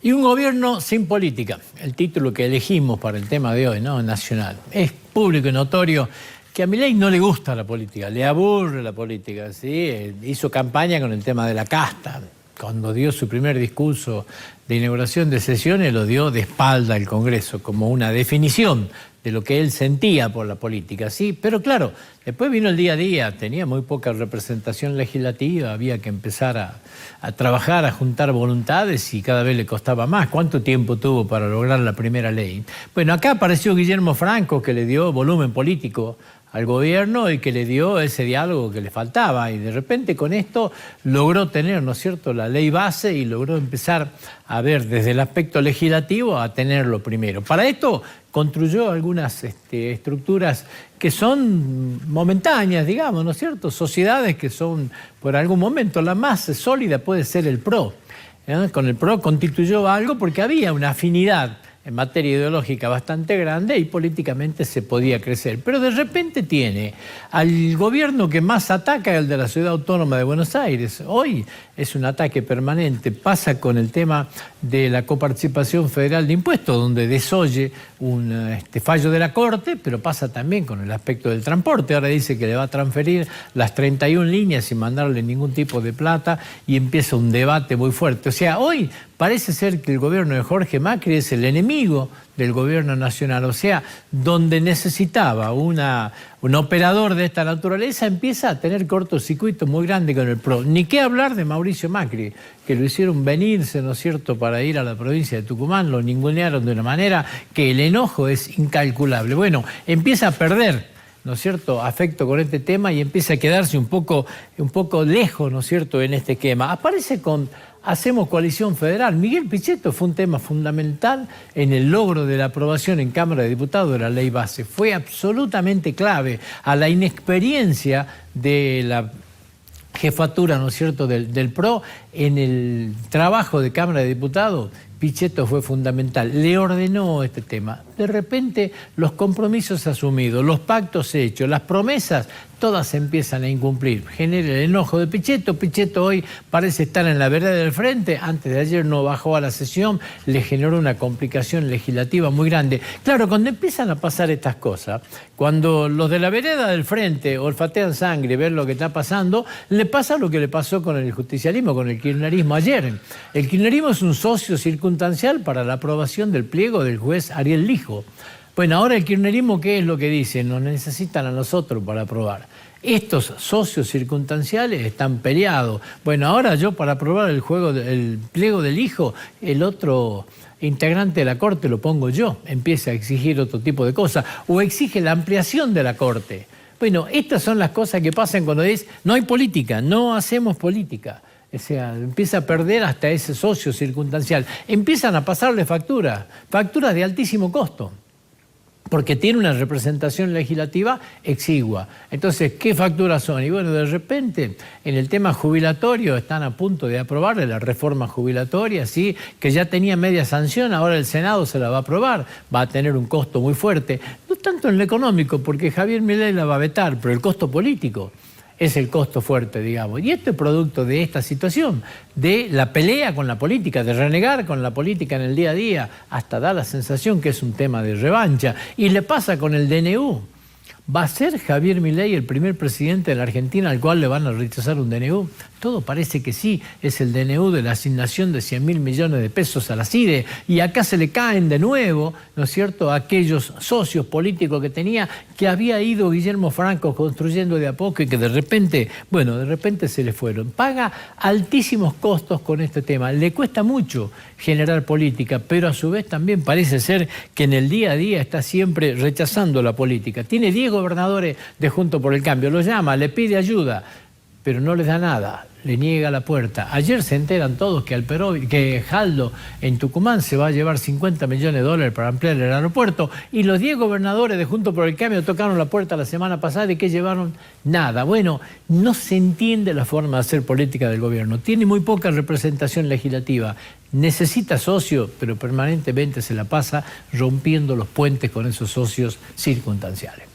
Y un gobierno sin política, el título que elegimos para el tema de hoy, ¿no? Nacional. Es público y notorio que a Milei no le gusta la política, le aburre la política, ¿sí? Hizo campaña con el tema de la casta. Cuando dio su primer discurso de inauguración de sesiones, lo dio de espalda al Congreso, como una definición de lo que él sentía por la política, ¿sí? Pero claro, después vino el día a día, tenía muy poca representación legislativa, había que empezar a trabajar, a juntar voluntades y cada vez le costaba más. ¿Cuánto tiempo tuvo para lograr la primera ley? Bueno, acá apareció Guillermo Franco, que le dio volumen político al gobierno y que le dio ese diálogo que le faltaba, y de repente con esto logró tener, ¿no es cierto?, la ley base, y logró empezar a ver desde el aspecto legislativo a tenerlo primero. Para esto construyó algunas estructuras que son momentáneas, digamos, ¿no es cierto?, sociedades que son por algún momento. La más sólida puede ser el PRO. Con el PRO constituyó algo porque había una afinidad en materia ideológica bastante grande y políticamente se podía crecer. Pero de repente tiene al gobierno que más ataca, el de la Ciudad Autónoma de Buenos Aires. Hoy es un ataque permanente. Pasa con el tema de la coparticipación federal de impuestos, donde desoye un fallo de la Corte, pero pasa también con el aspecto del transporte. Ahora dice que le va a transferir las 31 líneas sin mandarle ningún tipo de plata, y empieza un debate muy fuerte. O sea, hoy parece ser que el gobierno de Jorge Macri es el enemigo del gobierno nacional. O sea, donde necesitaba un operador de esta naturaleza, empieza a tener cortocircuito muy grande con el PRO. Ni qué hablar de Mauricio Macri, que lo hicieron venirse, ¿no es cierto?, para ir a la provincia de Tucumán, lo ningunearon de una manera que el enojo es incalculable. Bueno, empieza a perder, ¿no es cierto?, afecto con este tema, y empieza a quedarse un poco lejos, ¿no es cierto?, en este esquema. Aparece con Hacemos Coalición Federal. Miguel Pichetto fue un tema fundamental en el logro de la aprobación en Cámara de Diputados de la ley base. Fue absolutamente clave a la inexperiencia de la jefatura, ¿no es cierto?, del PRO en el trabajo de Cámara de Diputados. Pichetto fue fundamental, le ordenó este tema. De repente los compromisos asumidos, los pactos hechos, las promesas, todas se empiezan a incumplir. Genera el enojo de Pichetto. Pichetto hoy parece estar en la vereda del frente. Antes de ayer no bajó a la sesión, le generó una complicación legislativa muy grande. Claro, cuando empiezan a pasar estas cosas, cuando los de la vereda del frente olfatean sangre, ven lo que está pasando, le pasa lo que le pasó con el justicialismo, con el kirchnerismo ayer. El kirchnerismo es un socio circunstancial para la aprobación del pliego del juez Ariel Lijo. Bueno, ahora el kirchnerismo, ¿qué es lo que dice? Nos necesitan a nosotros para aprobar. Estos socios circunstanciales están peleados. Bueno, ahora yo para aprobar el pliego del Lijo, el otro integrante de la Corte lo pongo yo. Empieza a exigir otro tipo de cosas. O exige la ampliación de la Corte. Bueno, estas son las cosas que pasan cuando dice no hay política, no hacemos política. O sea, empieza a perder hasta ese socio circunstancial. Empiezan a pasarle facturas de altísimo costo, porque tiene una representación legislativa exigua. Entonces, ¿qué facturas son? Y bueno, de repente, en el tema jubilatorio están a punto de aprobarle la reforma jubilatoria, ¿sí?, que ya tenía media sanción, ahora el Senado se la va a aprobar, va a tener un costo muy fuerte, no tanto en lo económico, porque Javier Milei la va a vetar, pero el costo político es el costo fuerte, digamos. Y esto es producto de esta situación, de la pelea con la política, de renegar con la política en el día a día, hasta da la sensación que es un tema de revancha. Y le pasa con el DNU. ¿Va a ser Javier Milei el primer presidente de la Argentina al cual le van a rechazar un DNU? Todo parece que sí. Es el DNU de la asignación de 100.000 millones de pesos a la CIDE. Y acá se le caen de nuevo, ¿no es cierto?, a aquellos socios políticos que tenía, que había ido Guillermo Franco construyendo de a poco, y que de repente se le fueron. Paga altísimos costos con este tema. Le cuesta mucho generar política, pero a su vez también parece ser que en el día a día está siempre rechazando la política. Tiene 10 gobernadores de Juntos por el Cambio, los llama, le pide ayuda, pero no les da nada, le niega la puerta. Ayer se enteran todos que Jaldo en Tucumán se va a llevar 50 millones de dólares para ampliar el aeropuerto, y los 10 gobernadores de Juntos por el Cambio tocaron la puerta la semana pasada y que llevaron nada. Bueno, no se entiende la forma de hacer política del gobierno. Tiene muy poca representación legislativa. Necesita socios, pero permanentemente se la pasa rompiendo los puentes con esos socios circunstanciales.